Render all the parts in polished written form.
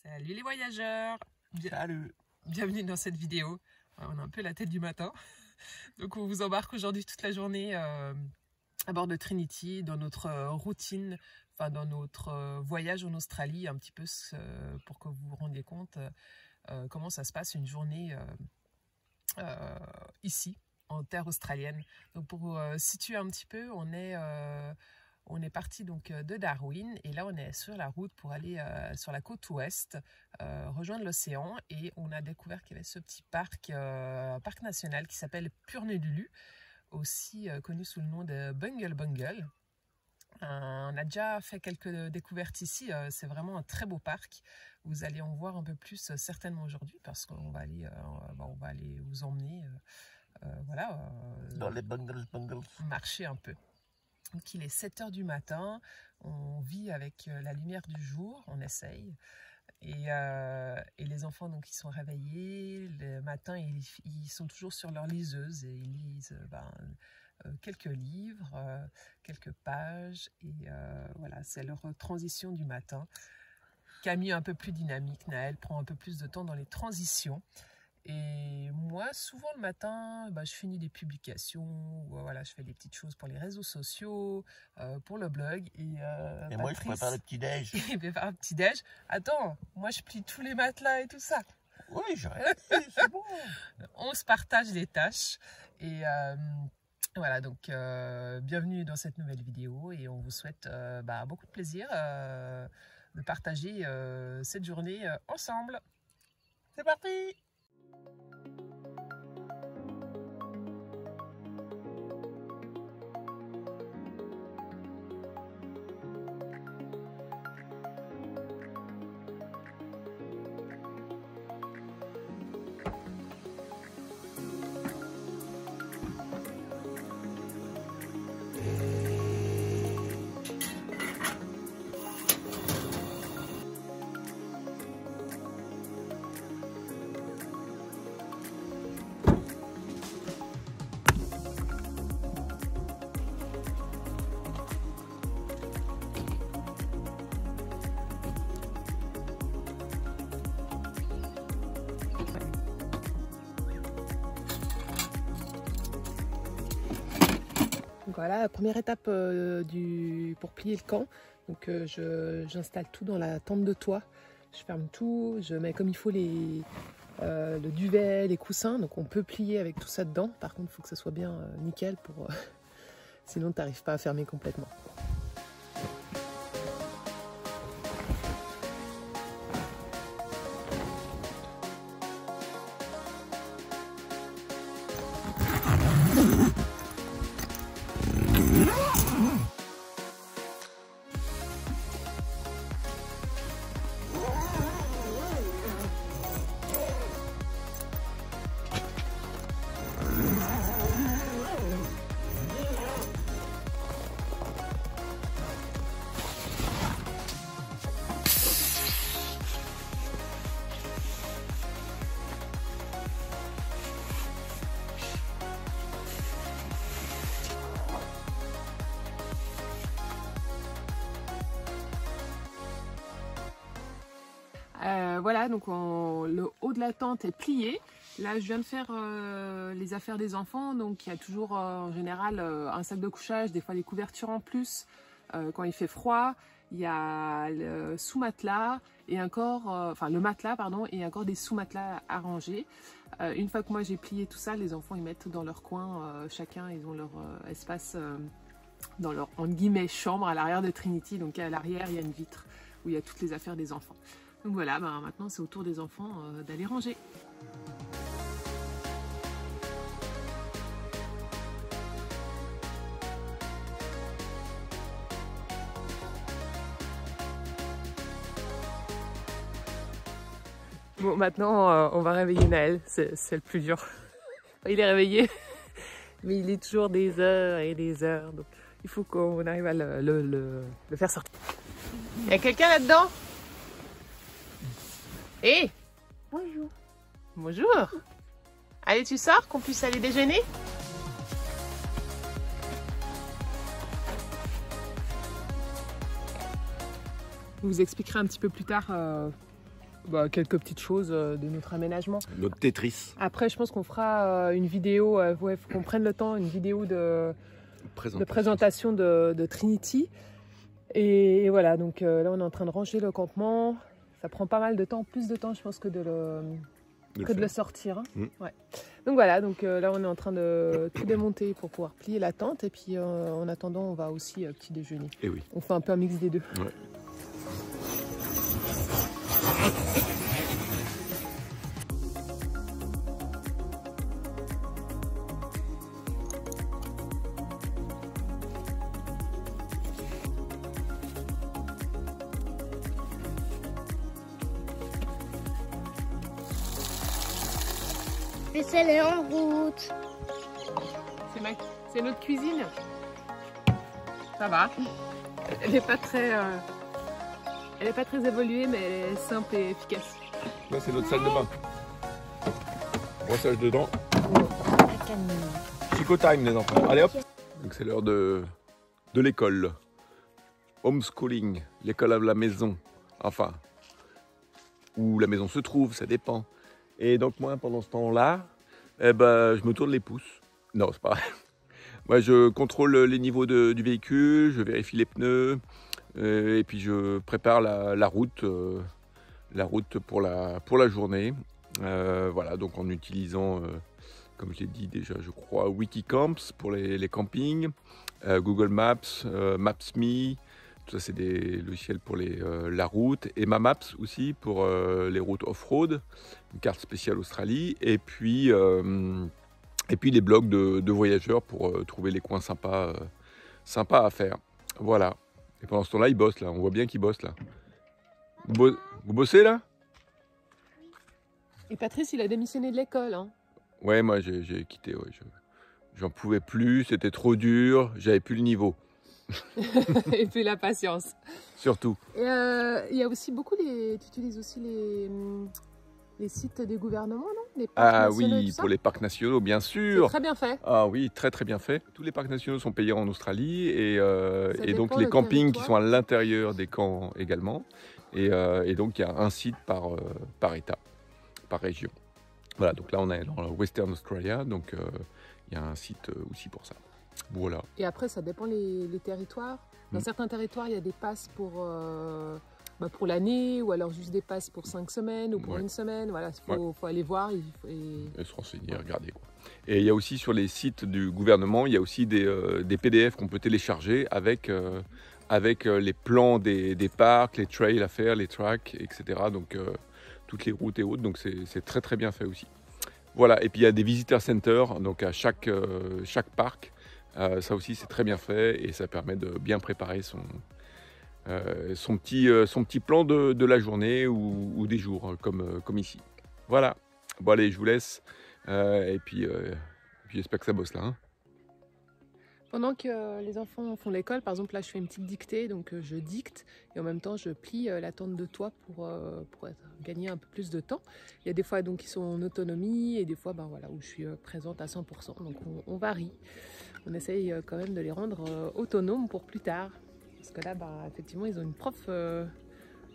Salut les voyageurs. Salut. Bienvenue dans cette vidéo. On a un peu la tête du matin. Donc on vous embarque aujourd'hui toute la journée à bord de Trinity dans notre routine, enfin dans notre voyage en Australie, un petit peu pour que vous vous rendiez compte comment ça se passe une journée ici en terre australienne. Donc pour situer un petit peu, on est parti donc de Darwin et là on est sur la route pour aller sur la côte ouest, rejoindre l'océan, et on a découvert qu'il y avait ce petit parc national qui s'appelle Purnululu, aussi connu sous le nom de Bungle Bungle. On a déjà fait quelques découvertes ici, c'est vraiment un très beau parc. Vous allez en voir un peu plus certainement aujourd'hui parce qu'on va aller vous emmener dans les bungles. Marcher un peu. Donc il est 7 h du matin, on vit avec la lumière du jour, on essaye. Et les enfants donc ils sont réveillés, le matin ils sont toujours sur leur liseuse et ils lisent quelques livres, quelques pages, et voilà, c'est leur transition du matin. Camille est un peu plus dynamique, Naël prend un peu plus de temps dans les transitions. Et moi, souvent le matin, je finis des publications, voilà, je fais des petites choses pour les réseaux sociaux, pour le blog. Et moi, je prépare le petit-déj. Il prépare le petit-déj. Attends, moi, je plie tous les matelas et tout ça. Oui, j'arrête, c'est bon. On se partage les tâches. Et voilà, donc bienvenue dans cette nouvelle vidéo. Et on vous souhaite beaucoup de plaisir de partager cette journée ensemble. C'est parti! Donc voilà, la première étape pour plier le camp. Donc j'installe tout dans la tente de toit. Je ferme tout, je mets comme il faut le duvet, les coussins. Donc on peut plier avec tout ça dedans. Par contre, il faut que ça soit bien nickel sinon tu n'arrives pas à fermer complètement. Voilà, donc le haut de la tente est plié. Là, je viens de faire les affaires des enfants. Donc, il y a toujours en général un sac de couchage, des fois des couvertures en plus quand il fait froid. Il y a le sous-matelas et encore, le matelas, pardon, et encore des sous-matelas à ranger. Une fois que moi j'ai plié tout ça, les enfants ils mettent dans leur coin, chacun ils ont leur espace dans leur entre guillemets chambre à l'arrière de Trinity. Donc à l'arrière il y a une vitre où il y a toutes les affaires des enfants. Donc voilà, maintenant c'est au tour des enfants d'aller ranger. Bon, maintenant on va réveiller Naël, c'est le plus dur. Il est réveillé, mais il est toujours des heures et des heures, donc il faut qu'on arrive à le faire sortir. Il y a quelqu'un là-dedans? Hé! Bonjour. Bonjour. Allez, tu sors, qu'on puisse aller déjeuner? Je vous expliquerai un petit peu plus tard quelques petites choses de notre aménagement. Notre Tetris. Après, je pense qu'on fera une vidéo, faut qu'on prenne le temps, une vidéo de présentation de Trinity. Et voilà, donc là, on est en train de ranger le campement. Ça prend pas mal de temps, plus de temps, je pense, que de le sortir. Hein. Ouais. Donc voilà, donc là, on est en train de tout démonter pour pouvoir plier la tente. Et puis, en attendant, on va aussi petit déjeuner. Et oui. On fait un peu un mix des deux. Ouais. Vaisselle est en route. C'est notre cuisine. Ça va. Elle n'est pas très évoluée, mais elle est simple et efficace. Là, c'est notre salle de bain. Brossage dedans. Chico time, les enfants. Allez hop. Donc c'est l'heure de l'école. Homeschooling, l'école à la maison. Enfin, où la maison se trouve, ça dépend. Et donc moi, pendant ce temps-là, je me tourne les pouces. Non, c'est pas vrai. Moi, je contrôle les niveaux du véhicule, je vérifie les pneus, et puis je prépare la route pour la journée. Voilà, donc en utilisant, comme je l'ai dit déjà, je crois, Wikicamps pour les campings, Google Maps, Maps.me, tout ça c'est des logiciels pour la route, et Maps aussi pour les routes off-road, une carte spéciale Australie, et puis les blogs de voyageurs pour trouver les coins sympas à faire. Voilà. Et pendant ce temps-là, ils bossent là. On voit bien qu'ils bossent là. Vous bossez là? Et Patrice, il a démissionné de l'école. Hein. Ouais, moi j'ai quitté. Ouais. J'en pouvais plus, c'était trop dur, j'avais plus le niveau. Et puis la patience. Surtout. Et il y a aussi beaucoup tu utilises aussi les sites des gouvernements, non? Les parcs nationaux, oui, pour les parcs nationaux, bien sûr. C'est très bien fait. Ah oui, très très bien fait. Tous les parcs nationaux sont payés en Australie et donc les le campings qui territoire. sont à l'intérieur des camps également. Et donc il y a un site par État, par région. Voilà, donc là on est dans la Western Australia, donc il y a un site aussi pour ça. Voilà. Et après, ça dépend les territoires. Dans certains territoires, il y a des passes pour l'année, ou alors juste des passes pour 5 semaines ou pour une semaine. Voilà, faut aller voir et se renseigner, regarder quoi. Et il y a aussi sur les sites du gouvernement, il y a aussi des PDF qu'on peut télécharger avec les plans des parcs, les trails à faire, les tracks, etc. Donc toutes les routes et autres. Donc c'est très très bien fait aussi. Voilà. Et puis il y a des visitor centers, donc à chaque parc. Ça aussi c'est très bien fait et ça permet de bien préparer son petit plan de la journée ou des jours comme ici. Voilà. Bon allez, je vous laisse et puis j'espère que ça bosse là. Hein. Pendant que les enfants font l'école, par exemple là je fais une petite dictée, donc je dicte et en même temps je plie la tente de toit pour gagner un peu plus de temps. Il y a des fois donc ils sont en autonomie et des fois où je suis présente à 100%, donc on varie. On essaye quand même de les rendre autonomes pour plus tard. Parce que là, effectivement, ils ont une prof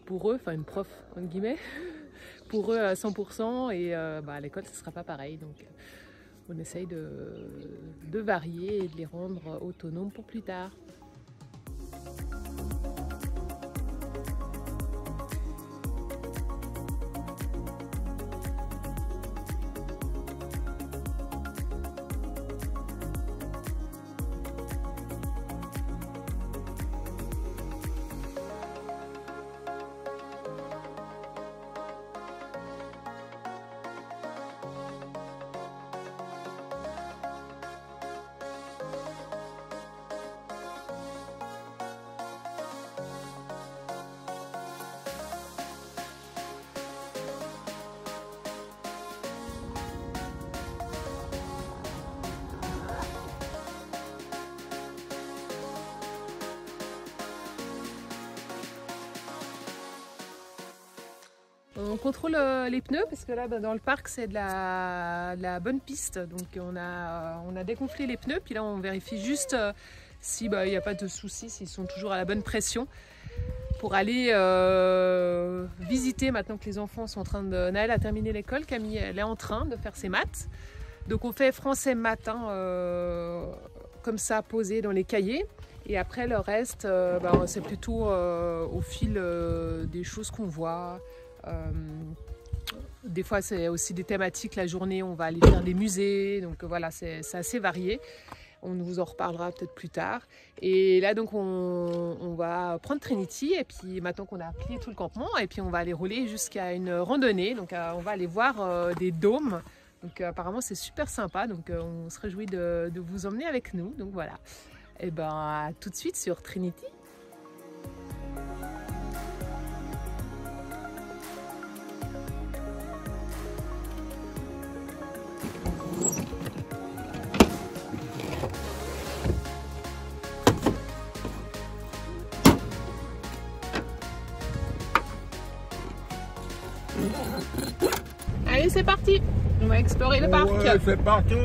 pour eux, enfin une prof, entre guillemets, pour eux à 100%. Et à l'école, ce ne sera pas pareil. Donc, on essaye de varier et de les rendre autonomes pour plus tard. On contrôle les pneus parce que là dans le parc c'est de la bonne piste, donc on a dégonflé les pneus, puis là on vérifie juste s'il n'y a pas de soucis, s'ils sont toujours à la bonne pression. pour aller visiter, maintenant que les enfants sont en train de... Naël a terminé l'école, Camille elle est en train de faire ses maths. Donc on fait français matin comme ça posé dans les cahiers. Et après le reste, c'est plutôt au fil des choses qu'on voit. Des fois c'est aussi des thématiques, la journée on va aller faire des musées. Donc voilà, c'est assez varié. On vous en reparlera peut-être plus tard. Et là, donc, on va prendre Trinity. Et puis, maintenant qu'on a plié tout le campement, et puis on va aller rouler jusqu'à une randonnée. Donc, on va aller voir des dômes. Donc, apparemment, c'est super sympa. Donc, on se réjouit de vous emmener avec nous. Donc, voilà. Et ben, à tout de suite sur Trinity. Allez, c'est parti. On va explorer le parc. Ouais, c'est parti. Youpi,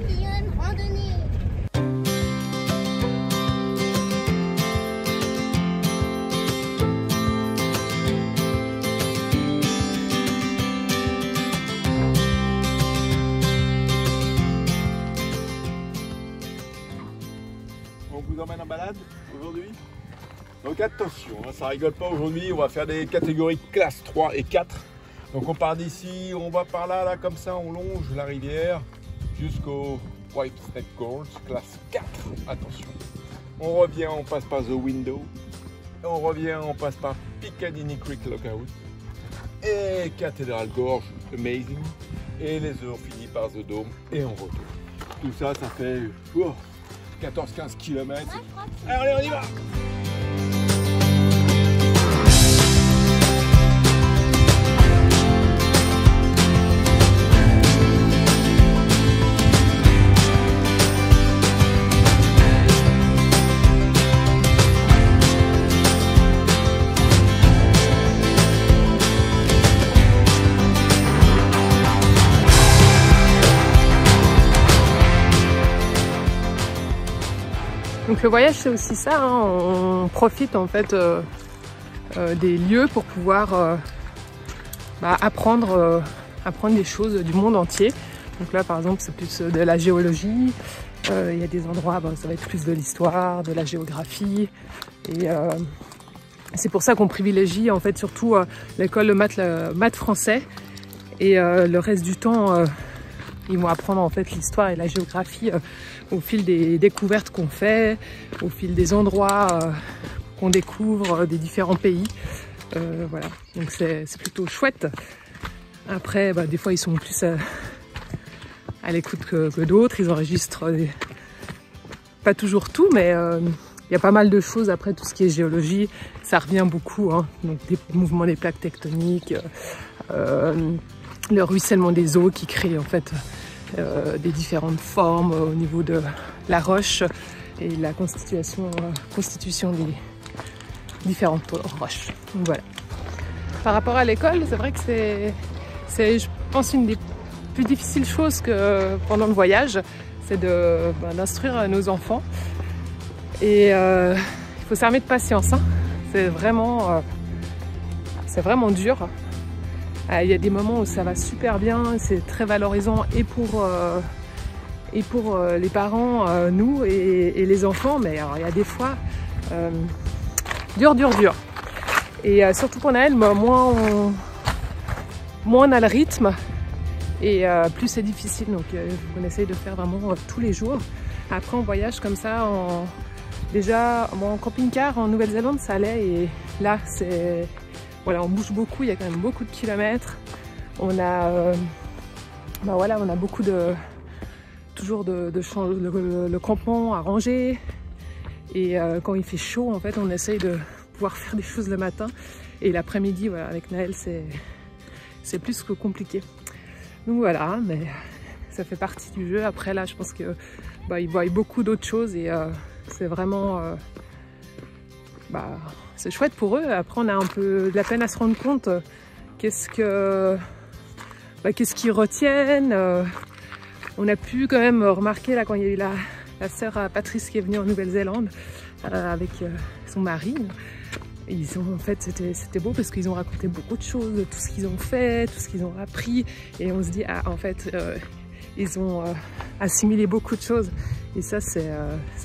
il y a une randonnée. On vous emmène en balade aujourd'hui. Donc attention, hein, ça rigole pas aujourd'hui, on va faire des catégories classe 3 et 4. Donc on part d'ici, on va par là, comme ça, on longe la rivière jusqu'au White Snake Gorge, classe 4. Attention. On revient, on passe par The Window. On revient, on passe par Piccadilly Creek Lookout. Et Cathedral Gorge, amazing. Et les heures finissent par The Dome et on retourne. Tout ça, ça fait 14-15 km. Allez, on y va! Donc le voyage c'est aussi ça, hein. On profite en fait des lieux pour pouvoir apprendre des choses du monde entier. Donc là par exemple c'est plus de la géologie, il y a des endroits, ça va être plus de l'histoire, de la géographie. Et c'est pour ça qu'on privilégie en fait surtout l'école de maths français. Et le reste du temps, ils vont apprendre en fait l'histoire et la géographie au fil des découvertes qu'on fait, au fil des endroits qu'on découvre des différents pays. Voilà, donc c'est plutôt chouette. Après, des fois ils sont plus à l'écoute que d'autres, ils enregistrent pas toujours tout, mais il y a pas mal de choses. Après, tout ce qui est géologie, ça revient beaucoup, hein. Donc des mouvements des plaques tectoniques, le ruissellement des eaux qui crée en fait des différentes formes au niveau de la roche et la constitution des différentes roches. Donc voilà. Par rapport à l'école, c'est vrai que c'est, je pense, une des plus difficiles choses que pendant le voyage, c'est d'instruire nos enfants. Et il faut s'armer de patience, hein. C'est vraiment dur. Il y a des moments où ça va super bien, c'est très valorisant et pour les parents, nous et les enfants, mais alors, il y a des fois dur. Et surtout pour Naël, moins on a le rythme et plus c'est difficile. Donc on essaye de faire vraiment tous les jours. Après on voyage comme ça, déjà en camping-car en Nouvelle-Zélande ça allait, et là c'est... Voilà, on bouge beaucoup, il y a quand même beaucoup de kilomètres. On a, on a beaucoup toujours de changer le campement à ranger. Et quand il fait chaud, en fait, on essaye de pouvoir faire des choses le matin. Et l'après-midi, voilà, avec Naël, c'est plus que compliqué. Donc voilà, mais ça fait partie du jeu. Après là, je pense que ils voient beaucoup d'autres choses et c'est vraiment... c'est chouette pour eux. Après, on a un peu de la peine à se rendre compte qu'est-ce qu'ils retiennent. On a pu quand même remarquer là quand il y a eu la sœur Patrice qui est venue en Nouvelle-Zélande, avec son mari. Et ils ont, en fait, c'était beau parce qu'ils ont raconté beaucoup de choses, tout ce qu'ils ont fait, tout ce qu'ils ont appris. Et on se dit, ah, en fait, ils ont assimilé beaucoup de choses. Et ça, c'est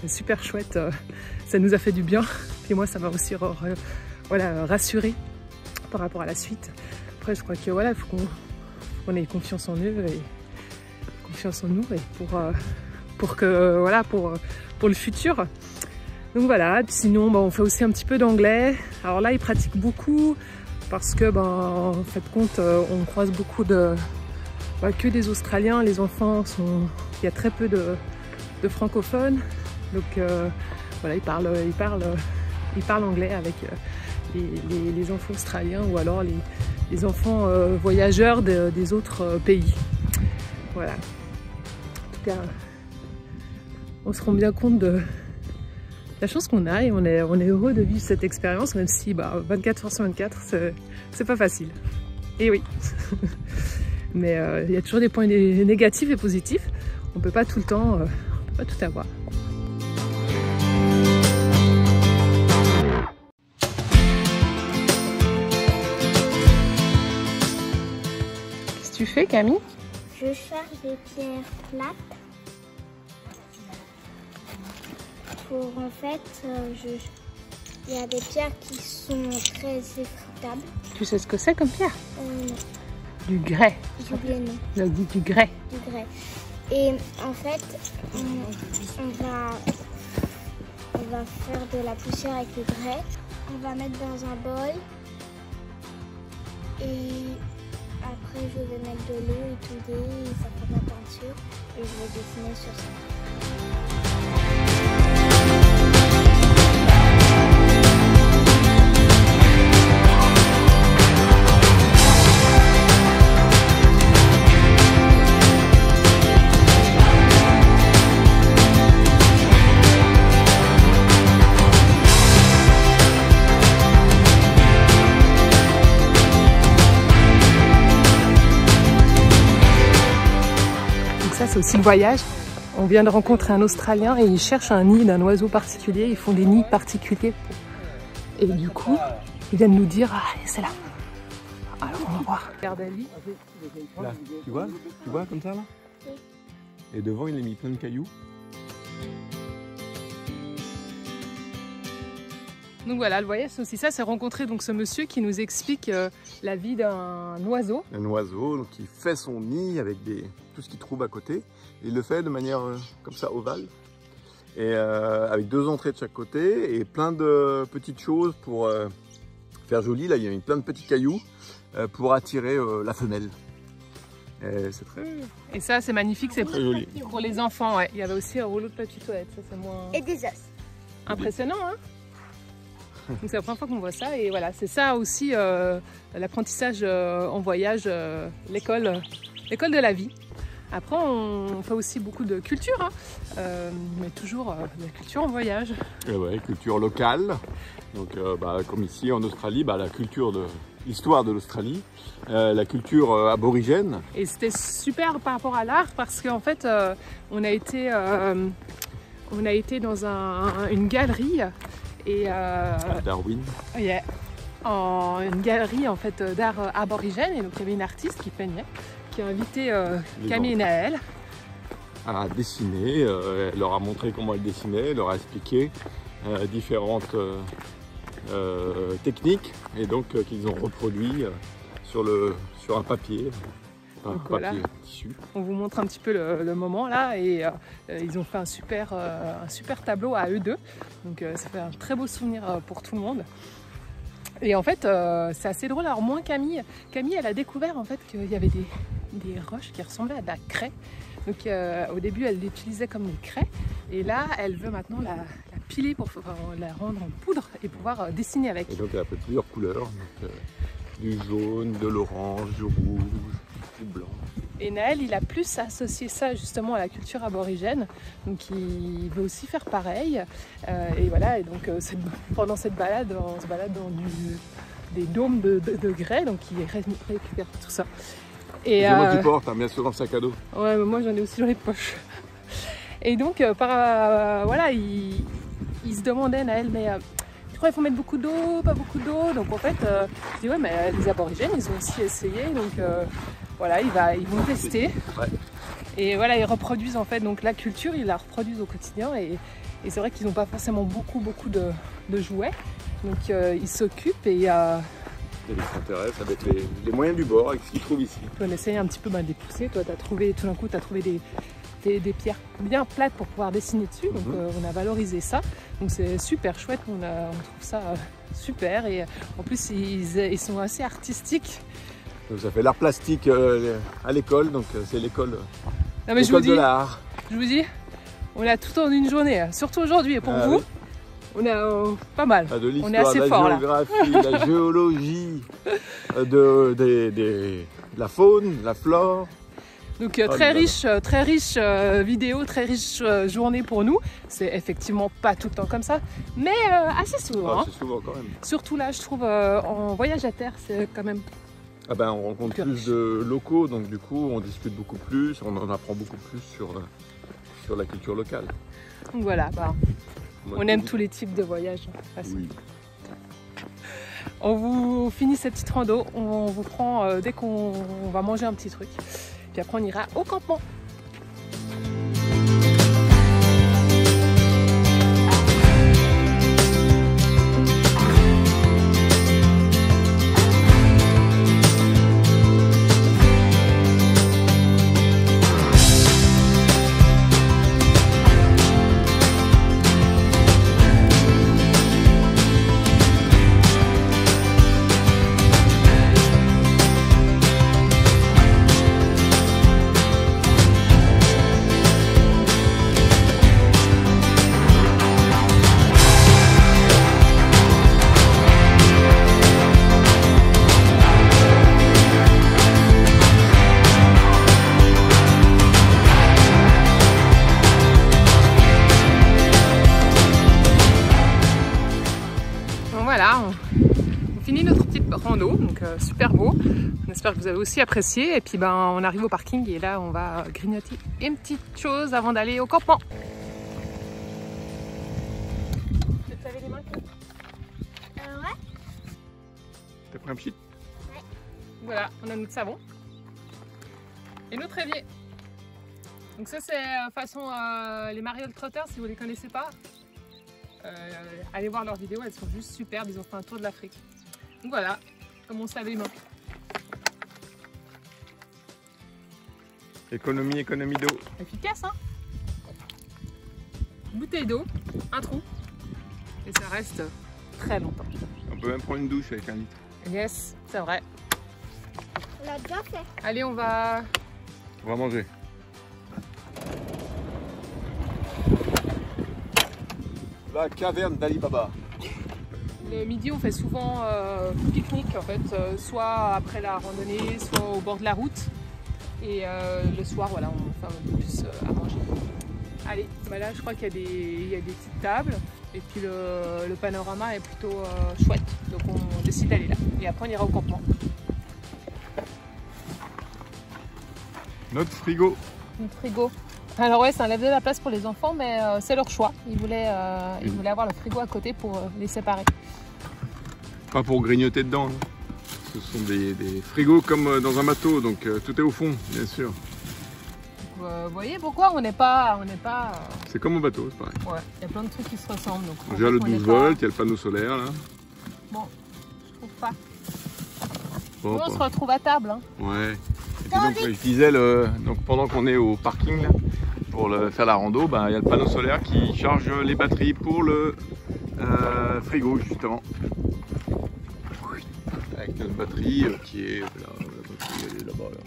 super chouette. Ça nous a fait du bien. Puis moi, ça m'a aussi voilà, rassurée par rapport à la suite. Après, je crois que voilà, il faut qu'on ait confiance en eux et confiance en nous et pour que voilà, pour le futur. Donc voilà, puis sinon on fait aussi un petit peu d'anglais. Alors là ils pratiquent beaucoup parce que en fait compte on croise beaucoup que des Australiens. Les enfants il y a très peu de francophones. Donc voilà, ils parlent anglais avec les enfants australiens ou alors les enfants voyageurs des autres pays. Voilà. En tout cas, on se rend bien compte de la chance qu'on a et on est heureux de vivre cette expérience, même si 24 heures sur 24, c'est pas facile. Et oui. Mais il y a toujours des points négatifs et positifs. On peut pas tout le temps, on peut pas tout avoir. Qu'est-ce que tu fais, Camille? Je cherche des pierres plates. En fait, il y a des pierres qui sont très effritables. Tu sais ce que c'est comme pierre? Du grès. J'ai oublié le nom. On dit du grès. Du grès. Et en fait, on va faire de la poussière avec le grès. On va mettre dans un bol. Et après, je vais mettre de l'eau étoudée et ça fait de la peinture. Et je vais dessiner sur ça. C'est aussi le voyage. On vient de rencontrer un Australien et il cherche un nid d'un oiseau particulier. Ils font des nids particuliers. Et du coup, ils viennent nous dire, ah, c'est là. Alors on va voir. Regarde Ali. Là, tu vois comme ça là? Oui. Et devant il a mis plein de cailloux. Donc voilà, le voyage c'est aussi ça, c'est rencontrer donc ce monsieur qui nous explique la vie d'un oiseau. Un oiseau donc, qui fait son nid avec tout ce qu'il trouve à côté. Il le fait de manière comme ça ovale. Et avec 2 entrées de chaque côté et plein de petites choses pour faire joli. Là il y a mis plein de petits cailloux pour attirer la femelle. C'est très... Et ça c'est magnifique, c'est très joli. Pour les enfants. Ouais. Il y avait aussi un rouleau de papier toilette, ça c'est moins... Et des os. Impressionnant, hein? Donc c'est la première fois qu'on voit ça et voilà, c'est ça aussi l'apprentissage en voyage, l'école de la vie. Après on fait aussi beaucoup de culture, hein, mais toujours de la culture en voyage. Et ouais, culture locale, donc comme ici en Australie, la culture de l'histoire de l'Australie, la culture aborigène. Et c'était super par rapport à l'art parce qu'en fait on a été dans une galerie. Et à Darwin. Yeah. Une galerie en fait d'art aborigène et donc il y avait une artiste qui peignait, qui a invité Camille et Naël à dessiner. Elle leur a montré comment elle dessinait, elle leur a expliqué différentes techniques et donc qu'ils ont reproduit sur un papier. Donc, voilà. Tissu. On vous montre un petit peu le moment là et ils ont fait un super tableau à eux deux. Donc ça fait un très beau souvenir pour tout le monde. Et en fait c'est assez drôle. Alors moins Camille elle a découvert en fait qu'il y avait des roches qui ressemblaient à de la craie. Donc au début elle l'utilisait comme des craies et là elle veut maintenant la piler pour la rendre en poudre et pouvoir dessiner avec. Et donc elle a fait plusieurs couleurs. Donc, du jaune, de l'orange, du rouge, du blanc. Et Naël, il a plus associé ça justement à la culture aborigène, donc il veut aussi faire pareil. Et voilà, et donc pendant cette balade, on se balade dans des dômes de grès, donc il récupère tout ça. Et moi tu portes, hein, bien sûr dans le sac à dos. Ouais, mais moi j'en ai aussi dans les poches. Et donc voilà, il se demandait, Naël, mais tu crois qu'il faut mettre beaucoup d'eau, pas beaucoup d'eau? Donc en fait, je dis ouais, mais les aborigènes, ils ont aussi essayé, donc voilà, ils vont tester. Ouais. Et voilà, ils reproduisent en fait, donc la culture, ils la reproduisent au quotidien. Et c'est vrai qu'ils n'ont pas forcément beaucoup de jouets. Donc ils s'occupent et... Ils s'intéressent avec les moyens du bord, avec ce qu'ils trouvent ici. On essaye un petit peu de les pousser. Toi, tout d'un coup, tu as trouvé des pierres bien plates pour pouvoir dessiner dessus. Donc on a valorisé ça. Donc c'est super chouette, on trouve ça super. Et en plus, ils sont assez artistiques. Donc ça fait l'art plastique à l'école, donc c'est l'école de l'art. Je vous dis, on a tout en une journée, surtout aujourd'hui. Et pour vous, oui. On a pas mal. De l'histoire, on est assez fort là. De la géographie, la géologie, de la faune, la flore. Donc très riche vidéo, très riche journée pour nous. C'est effectivement pas tout le temps comme ça, mais assez souvent. Assez souvent quand même. Surtout là, je trouve en voyage à terre, c'est quand même. Ah ben, on rencontre plus de locaux, donc du coup on discute beaucoup plus, on en apprend beaucoup plus sur la culture locale. Donc voilà, on aime tous les types de voyages. Oui. On vous finit cette petite rando, on vous prend dès qu'on va manger un petit truc. Puis après on ira au campement. On finit notre petite rando, donc super beau. On espère que vous avez aussi apprécié. Et puis on arrive au parking et là on va grignoter une petite chose avant d'aller au campement. Tu te laver les mains? Ouais. T'as pris un petit? Ouais. Voilà, on a notre savon et notre évier. Donc ça c'est façon les marioles trotteurs, si vous les connaissez pas. Allez voir leurs vidéos, elles sont juste superbes, ils ont fait un tour de l'Afrique. Donc voilà, comme on se lave les mains. Économie d'eau. Efficace, hein? Une bouteille d'eau, un trou, et ça reste très longtemps. On peut même prendre une douche avec un litre. Yes, c'est vrai. On l'a déjà fait. Allez, on va manger. La caverne d'Ali Baba. Le midi, on fait souvent pique-nique en fait, soit après la randonnée, soit au bord de la route. Et le soir, voilà, on fait un peu plus à manger. Allez, là, je crois qu'il y a des petites tables. Et puis le panorama est plutôt chouette. Donc on décide d'aller là. Et après, on ira au campement. Notre frigo. Notre frigo. Alors ouais, ça enlève de la place pour les enfants, mais c'est leur choix. Ils voulaient avoir le frigo à côté pour les séparer. Pas pour grignoter dedans. Hein. Ce sont des frigos comme dans un bateau, donc tout est au fond, bien sûr. Vous voyez pourquoi on n'est pas... C'est comme au bateau, c'est pareil. Ouais, il y a plein de trucs qui se ressemblent. Donc on gère le 12 volts, il y a le panneau solaire là. Bon, je trouve pas. Bon, nous, on se retrouve à table. Hein. Ouais. Et puis donc, je disais, donc, pendant qu'on est au parking là, pour faire la rando, il y a le panneau solaire qui charge les batteries pour le frigo justement. Avec notre batterie qui est là, la batterie elle est là-bas. Là.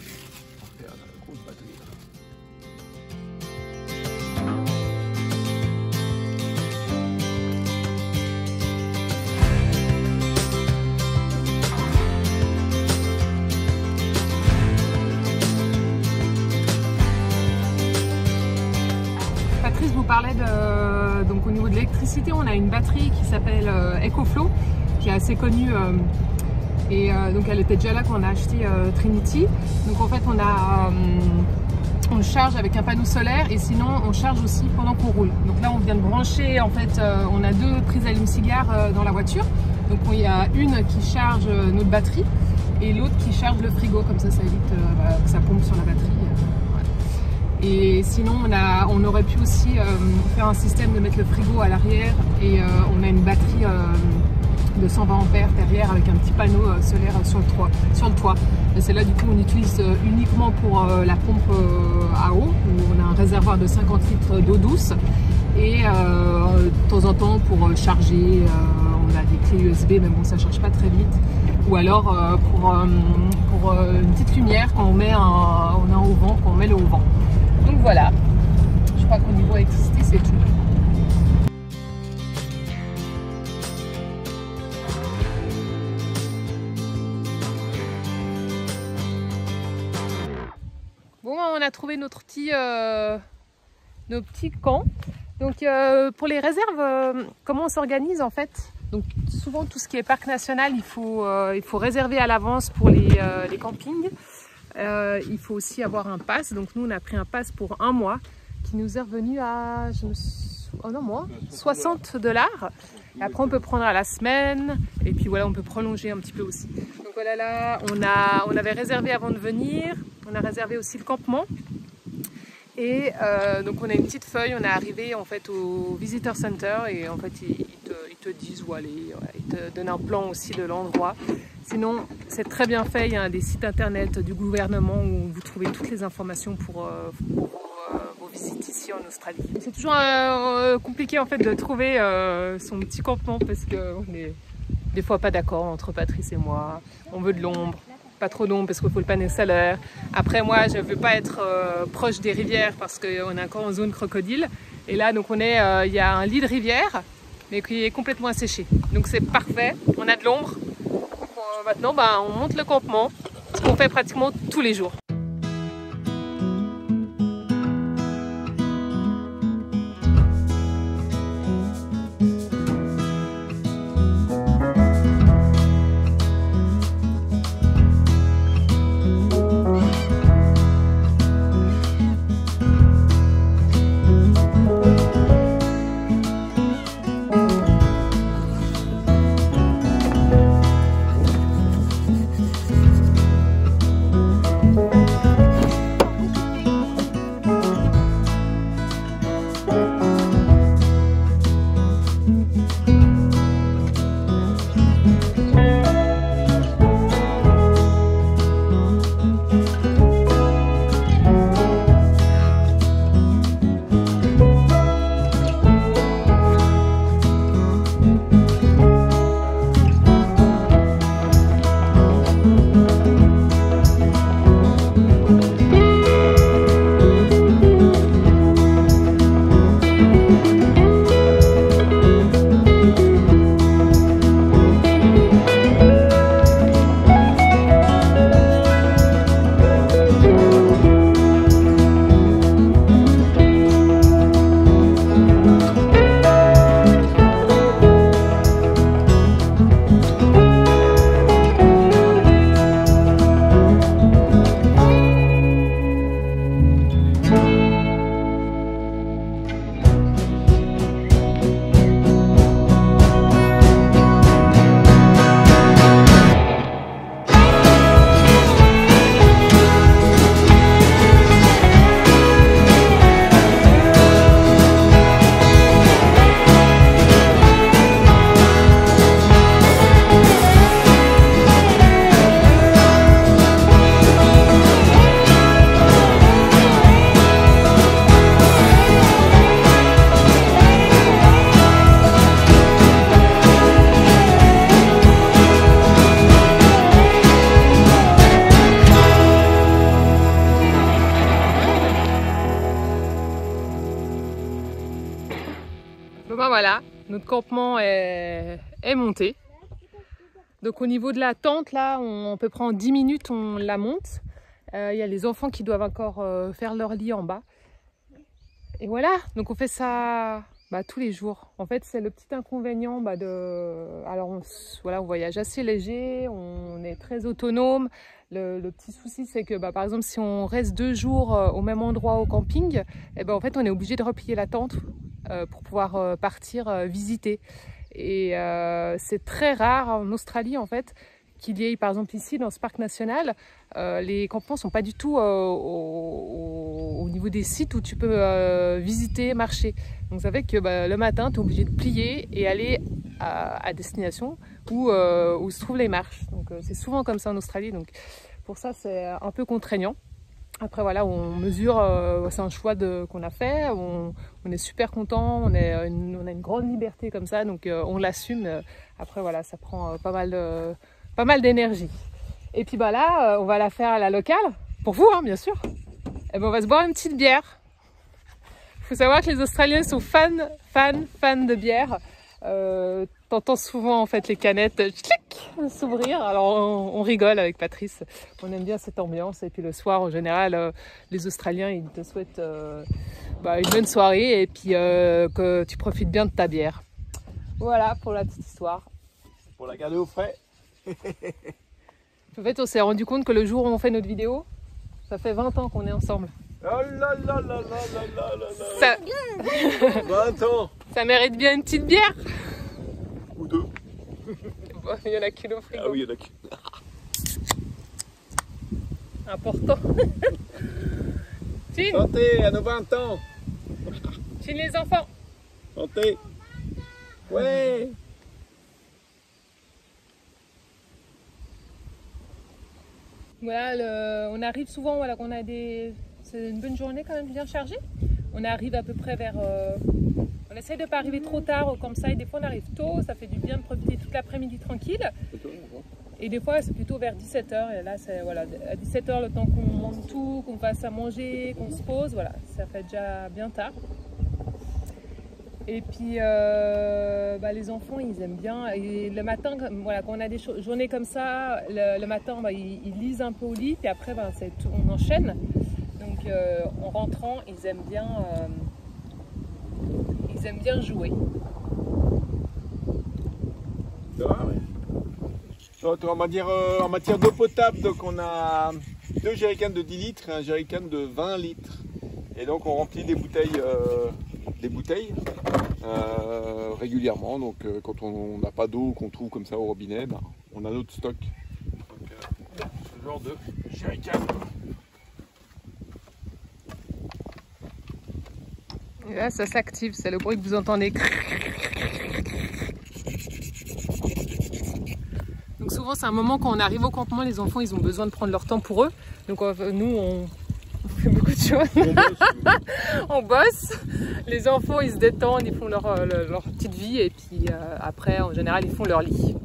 Regarde, la grosse batterie là. Patrice vous parlait donc au niveau de l'électricité, on a une batterie qui s'appelle EcoFlow, qui est assez connue donc elle était déjà là quand on a acheté Trinity. Donc en fait on a on charge avec un panneau solaire et sinon on charge aussi pendant qu'on roule. Donc là on vient de brancher, en fait on a 2 prises allume-cigare dans la voiture. Donc il y a une qui charge notre batterie et l'autre qui charge le frigo, comme ça évite que ça pompe sur la batterie. Ouais. Et sinon on aurait pu aussi faire un système de mettre le frigo à l'arrière et on a une batterie de 120 ampères derrière avec un petit panneau solaire sur le toit. Et celle-là du coup on utilise uniquement pour la pompe à eau, où on a un réservoir de 50 litres d'eau douce et de temps en temps pour charger, on a des clés USB mais bon ça charge pas très vite, ou alors pour une petite lumière quand on met on a un auvent, quand on met le auvent. Donc voilà, je crois qu'au niveau électricité c'est tout. Bon, on a trouvé nos petits camps. Donc pour les réserves, comment on s'organise en fait? Donc souvent tout ce qui est parc national, il faut réserver à l'avance pour les campings. Il faut aussi avoir un pass. Donc nous on a pris un pass pour 1 mois qui nous est revenu à 60 $. Et après on peut prendre à la semaine et puis voilà on peut prolonger un petit peu aussi. Donc voilà, là on avait réservé avant de venir. On a réservé aussi le campement et donc on a une petite feuille, on est arrivé en fait au Visitor Center et en fait ils te disent où aller, ouais, ils te donnent un plan aussi de l'endroit. Sinon c'est très bien fait, il y a des sites internet du gouvernement où vous trouvez toutes les informations pour vos visites ici en Australie. C'est toujours compliqué en fait de trouver son petit campement parce qu'on est des fois pas d'accord entre Patrice et moi, on veut de l'ombre. Pas trop d'ombre parce qu'il faut le panneau solaire. Après moi je veux pas être proche des rivières parce qu'on est encore en zone crocodile. Et là donc il y a un lit de rivière mais qui est complètement asséché. Donc c'est parfait, on a de l'ombre. Maintenant on monte le campement, ce qu'on fait pratiquement tous les jours. Ben voilà, notre campement est monté. Donc au niveau de la tente, là, on peut prendre 10 minutes, on la monte. Il y a les enfants qui doivent encore faire leur lit en bas. Et voilà, donc on fait ça tous les jours. En fait, c'est le petit inconvénient Alors voilà, on voyage assez léger, on est très autonome. Le petit souci, c'est que par exemple, si on reste 2 jours au même endroit au camping, en fait, on est obligé de replier la tente pour pouvoir partir visiter. Et c'est très rare en Australie, en fait, qu'il y ait, par exemple ici, dans ce parc national, les campements ne sont pas du tout au niveau des sites où tu peux visiter, marcher. Donc ça fait que le matin, tu es obligé de plier et aller à destination où se trouvent les marches. Donc c'est souvent comme ça en Australie, donc pour ça c'est un peu contraignant. Après voilà, on mesure, c'est un choix qu'on a fait, on est super content, on a une grande liberté comme ça, donc on l'assume. Après voilà, ça prend pas mal d'énergie. Et puis là, on va la faire à la locale, pour vous hein, bien sûr. Et on va se boire une petite bière. Il faut savoir que les Australiens sont fans de bière. T'entends souvent en fait les canettes s'ouvrir. Alors on rigole avec Patrice, on aime bien cette ambiance. Et puis le soir en général, les Australiens ils te souhaitent une bonne soirée et puis que tu profites bien de ta bière. Voilà pour la petite histoire. Pour la garder au frais. En fait, on s'est rendu compte que le jour où on fait notre vidéo, ça fait 20 ans qu'on est ensemble. Oh là là là là là là Ça... 20 ans. Ça mérite bien une petite bière. Ou 2. Il y en a qu'une au frigo. Ah oui, il y en a qu'une. Important. Chin. Santé à nos 20 ans. Chin les enfants. Santé. Ouais. Voilà, on arrive souvent, voilà, qu'on a c'est une bonne journée quand même bien chargée. On arrive à peu près vers... on essaye de ne pas arriver trop tard au campsite. Des fois on arrive tôt, ça fait du bien de profiter toute l'après-midi tranquille. Et des fois c'est plutôt vers 17h. Et là c'est voilà, à 17h le temps qu'on monte tout, qu'on fasse à manger, qu'on se pose. Voilà, ça fait déjà bien tard. Et puis les enfants ils aiment bien. Et le matin, voilà, quand on a des journées comme ça, le matin ils lisent un peu au lit. Puis après on enchaîne. Donc en rentrant ils aiment bien jouer. Ça va, oui. Donc, en matière d'eau potable, donc on a 2 jerrycans de 10 litres et un jerrycan de 20 litres. Et donc on remplit des bouteilles régulièrement. Donc quand on n'a pas d'eau qu'on trouve comme ça au robinet, on a notre stock. Donc, ce genre de jerrycan. Et là ça s'active, c'est le bruit que vous entendez. Donc souvent c'est un moment quand on arrive au campement, les enfants ils ont besoin de prendre leur temps pour eux. Donc nous on fait beaucoup de choses. On bosse. Les enfants ils se détendent, ils font leur petite vie et puis après en général ils font leur lit.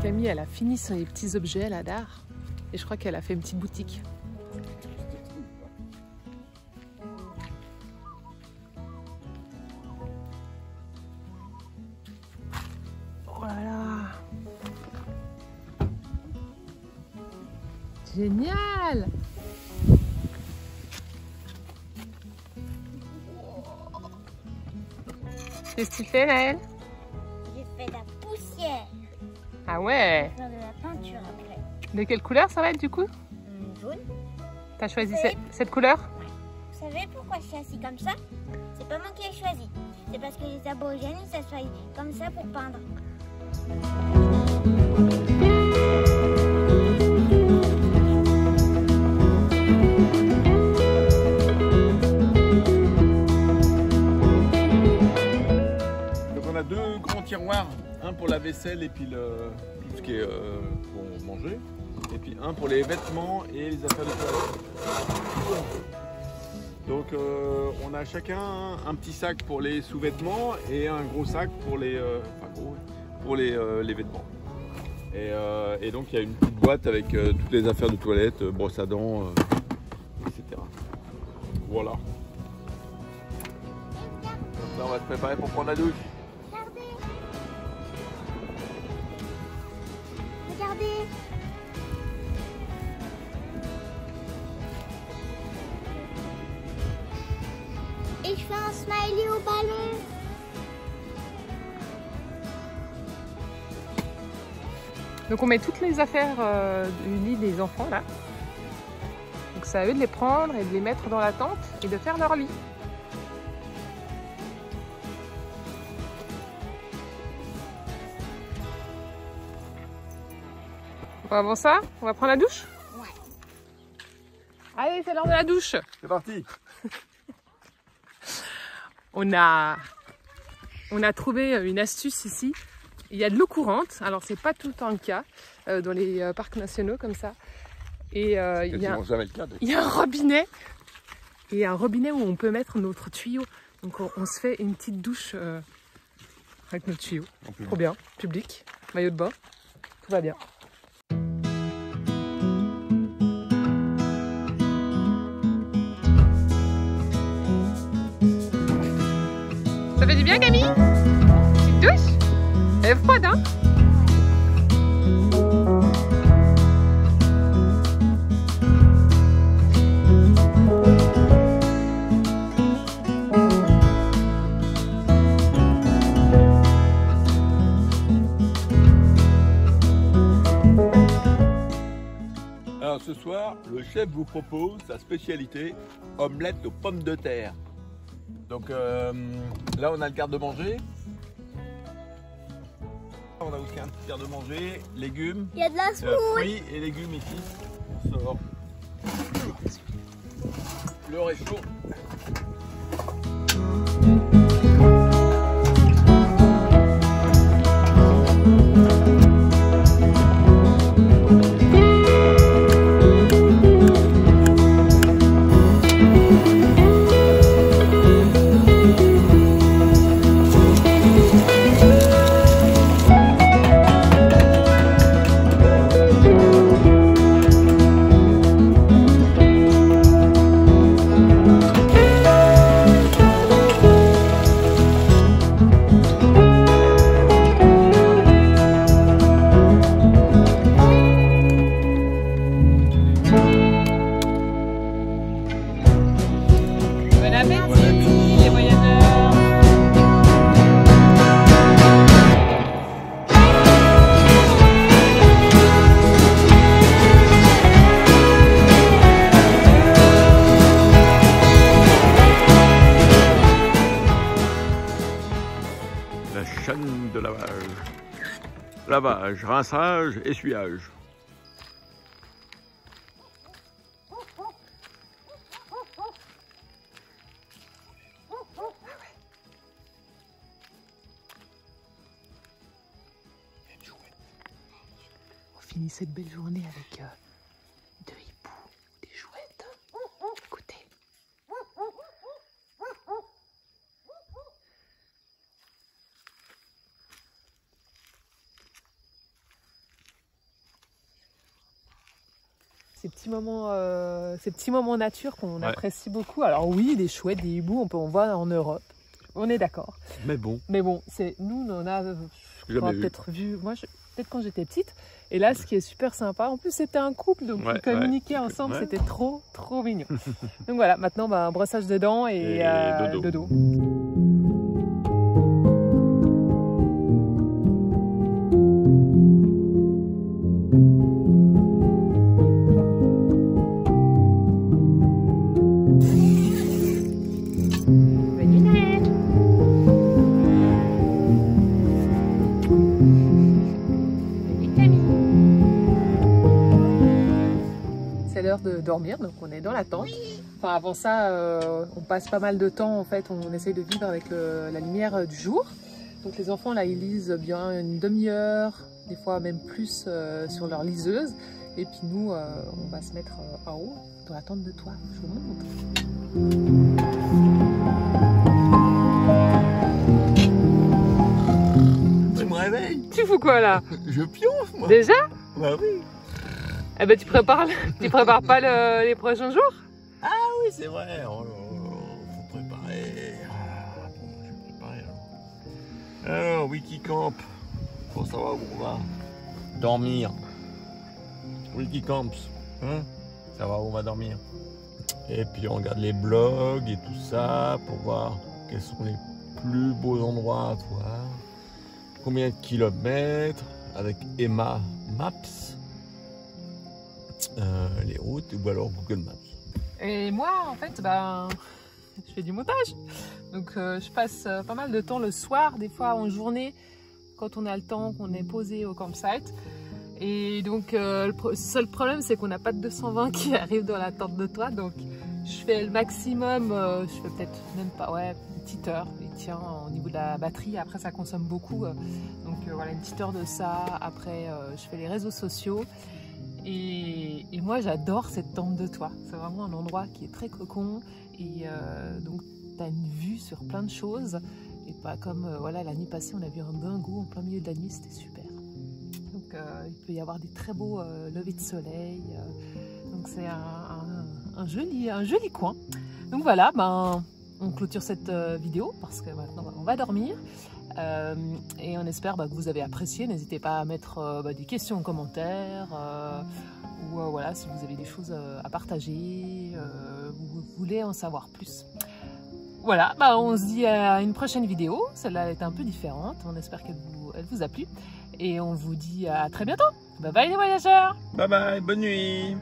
Camille elle a fini ses petits objets là d'art et je crois qu'elle a fait une petite boutique. Voilà. Génial. Qu'est-ce que tu fais, Naël? J'ai fait de la poussière. Ah ouais. Je vais faire de la peinture après. De quelle couleur ça va être du coup? Jaune. T'as choisi cette couleur? Vous savez pourquoi je suis assis comme ça? C'est pas moi qui ai choisi. C'est parce que les aborigènes ils s'assoient comme ça pour peindre. Donc on a 2 grands tiroirs, un pour la vaisselle et puis tout ce qui est pour manger, et puis un pour les vêtements et les affaires de toilette. Donc on a chacun un petit sac pour les sous-vêtements et un gros sac pour les vêtements. Et donc il y a une petite boîte avec toutes les affaires de toilette, brosse à dents, etc. Voilà. Donc là on va se préparer pour prendre la douche. Regardez. Regardez. je fais un smiley au ballon. Donc on met toutes les affaires du lit des enfants là. Donc c'est à eux de les prendre et de les mettre dans la tente et de faire leur lit. Avant ça, on va prendre la douche? Ouais. Allez, c'est l'heure de la douche. C'est parti. On a trouvé une astuce ici. Il y a de l'eau courante. Alors, c'est pas tout le temps le cas dans les parcs nationaux comme ça. Et il y a un robinet. Et un robinet où on peut mettre notre tuyau. Donc, on se fait une petite douche avec notre tuyau. Trop bien. Public, maillot de bain. Tout va bien. Ça fait du bien, Camille? Une douche? Elle est froide, hein? Alors ce soir, le chef vous propose sa spécialité, omelette aux pommes de terre. Donc là on a le garde-manger. On a aussi un petit garde-manger, légumes. Il y a de la semoule. Fruits et légumes ici. On sort. Le réchaud. La chaîne de lavage. Lavage, rinçage, essuyage. On finit cette belle journée avec deux hiboux, des chouettes. Écoutez. Ces petits moments nature qu'on apprécie beaucoup. Alors oui, des chouettes, des hiboux, on peut en voir en Europe. On est d'accord. Mais bon, c'est nous, on en a peut-être vu. Moi, peut-être quand j'étais petite. Et là, ce qui est super sympa, en plus c'était un couple, donc ils communiquaient ensemble, c'était trop mignon. Donc voilà, maintenant un brossage de dents et dodo. De dormir, donc on est dans la tente. Enfin avant ça, on passe pas mal de temps en fait, on essaye de vivre avec la lumière du jour. Donc les enfants là ils lisent bien une demi-heure, des fois même plus sur leur liseuse. Et puis nous on va se mettre en haut dans la tente de toit. Je vous montre. Tu me réveilles. Tu fous quoi là? Je pionce moi. Déjà? Bah oui. Eh ben tu prépares pas les prochains jours? Ah oui c'est vrai, faut préparer. Bon, je vais préparer alors. Wikicamp, pour savoir où on va dormir. Wikicamps, hein? Savoir où on va dormir. Et puis on regarde les blogs et tout ça pour voir quels sont les plus beaux endroits à voir. Combien de kilomètres avec Emma Maps, les routes ou alors Google Maps. Et moi, en fait, je fais du montage. Donc je passe pas mal de temps le soir, des fois en journée, quand on a le temps, qu'on est posé au campsite. Et donc le seul problème, c'est qu'on n'a pas de 220 qui arrive dans la tente de toit. Donc je fais le maximum, je fais peut-être même pas, une petite heure. Et tiens, au niveau de la batterie, après ça consomme beaucoup. Donc voilà, une petite heure de ça. Après, je fais les réseaux sociaux. Et moi, j'adore cette tente de toit. C'est vraiment un endroit qui est très cocon. Et donc, tu as une vue sur plein de choses. Et pas comme la nuit passée, on a vu un dingo en plein milieu de la nuit. C'était super. Donc, il peut y avoir des très beaux levées de soleil. Donc, c'est un joli coin. Donc, voilà, on clôture cette vidéo parce que maintenant, on va dormir. Et on espère que vous avez apprécié. N'hésitez pas à mettre des questions en commentaire ou voilà, si vous avez des choses à partager, vous voulez en savoir plus. Voilà, on se dit à une prochaine vidéo. Celle-là est un peu différente. On espère qu'elle vous a plu. Et on vous dit à très bientôt. Bye bye les voyageurs. Bye bye, bonne nuit.